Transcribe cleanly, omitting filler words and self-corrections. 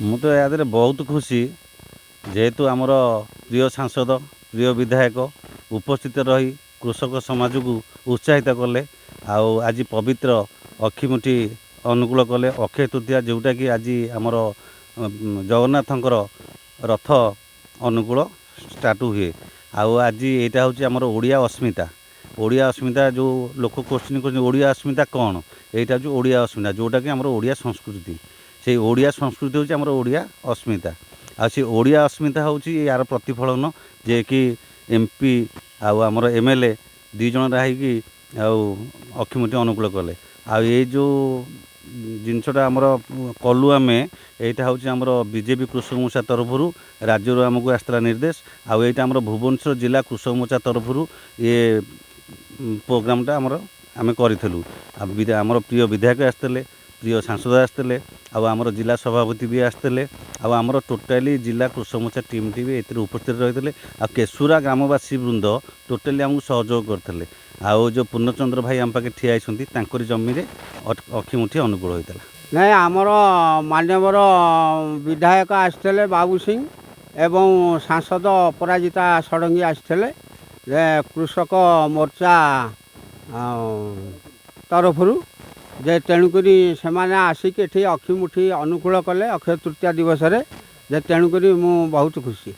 ମୁଁ ତ ୟା ଦେହରେ ବହୁତ ଖୁସି ଯେହେତୁ ଆମର ପ୍ରିୟ ସାଂସଦ ପ୍ରିୟ ବିଧାୟକ ଉପସ୍ଥିତ ରହି କୃଷକ ସମାଜକୁ ଉତ୍ସାହିତ କଲେ ଆଉ ଆଜି ପବିତ୍ର ଅକ୍ଷିମୁଠି ଅନୁକୂଳ କଲେ ଅକ୍ଷୟ ତୃତୀୟା ଯେଉଁଟାକି ଆଜି ଆମର ଜଗନ୍ନାଥଙ୍କର ରଥ ଅନୁକୂଳ ଷ୍ଟାର୍ଟ ହୁଏ ଆଉ ଆଜି ଏଇଟା ହେଉଛି ଆମର ଓଡ଼ିଆ ଅସ୍ମିତା ଯେଉଁ ଲୋକ କୋଶ୍ଚିନ୍ କରୁଛନ୍ତି ଓଡ଼ିଆ ଅସ୍ମିତା କ'ଣ ଏଇଟା ହେଉଛି ଓଡ଼ିଆ ଅସ୍ମିତା ଯେଉଁଟାକି ଆମର ଓଡ଼ିଆ ସଂସ୍କୃତି ସେଇ ଓଡ଼ିଆ ସଂସ୍କୃତି ହେଉଛି ଆମର ଓଡ଼ିଆ ଅସ୍ମିତା ଆଉ ସେ ଓଡ଼ିଆ ଅସ୍ମିତା ହେଉଛି ୟାର ପ୍ରତିଫଳନ ଯିଏକି MP ଆଉ ଆମର MLA ଦୁଇ ଜଣ ହେଇକି ଆଉ ଅକ୍ଷିମୁଠି ଅନୁକୂଳ କଲେ ଆଉ ଏଇ ଯେଉଁ ଜିନିଷଟା ଆମର କଲୁ ଆମେ ଏଇଟା ହେଉଛି ଆମର BJP କୃଷକ ମୋର୍ଚ୍ଚା ତରଫରୁ ରାଜ୍ୟରୁ ଆମକୁ ଆସିଥିଲା ନିର୍ଦ୍ଦେଶ ଆଉ ଏଇଟା ଆମର ଭୁବନେଶ୍ୱର ଜିଲ୍ଲା କୃଷକ ମୋର୍ଚ୍ଚା ତରଫରୁ ଇଏ ପ୍ରୋଗ୍ରାମଟା ଆମେ କରିଥିଲୁ ଆମର ପ୍ରିୟ ବିଧାୟକ ଆସିଥିଲେ ପ୍ରିୟ ସାଂସଦ ଆସିଥିଲେ ଆଉ ଆମର ଜିଲ୍ଲା ସଭାପତି ବି ଆସିଥିଲେ ଆଉ ଆମର ଟୋଟାଲି ଜିଲ୍ଲା କୃଷକ ମୋର୍ଚ୍ଚା ଟିମ୍ଟି ବି ଏଥିରେ ଉପସ୍ଥିତ ରହିଥିଲେ ଆଉ କେଶୁରା ଗ୍ରାମବାସୀ ବୃନ୍ଦ ଟୋଟାଲି ଆମକୁ ସହଯୋଗ କରିଥିଲେ ଆଉ ଯେଉଁ ପୂର୍ଣ୍ଣଚନ୍ଦ୍ର ଭାଇ ଆମ ପାଖେ ଠିଆ ହେଇଛନ୍ତି ତାଙ୍କରି ଜମିରେ ଅକ୍ଷିମୁଠି ଅନୁକୂଳ ହୋଇଥିଲା। ନାଇଁ ଆମର ମାନ୍ୟବର ବିଧାୟକ ଆସିଥିଲେ ବାବୁ ସିଂ ଏବଂ ସାଂସଦ ଅପରାଜିତା ଷଡ଼ଙ୍ଗୀ ଆସିଥିଲେ ଯେ କୃଷକ ମୋର୍ଚ୍ଚା ତରଫରୁ ଯେ ତେଣୁକରି ସେମାନେ ଆସିକି ଏଠି ଅକ୍ଷିମୁଠି ଅନୁକୂଳ କଲେ ଅକ୍ଷୟ ତୃତୀୟା ଦିବସରେ ଯେ ତେଣୁକରି ମୁଁ ବହୁତ ଖୁସି।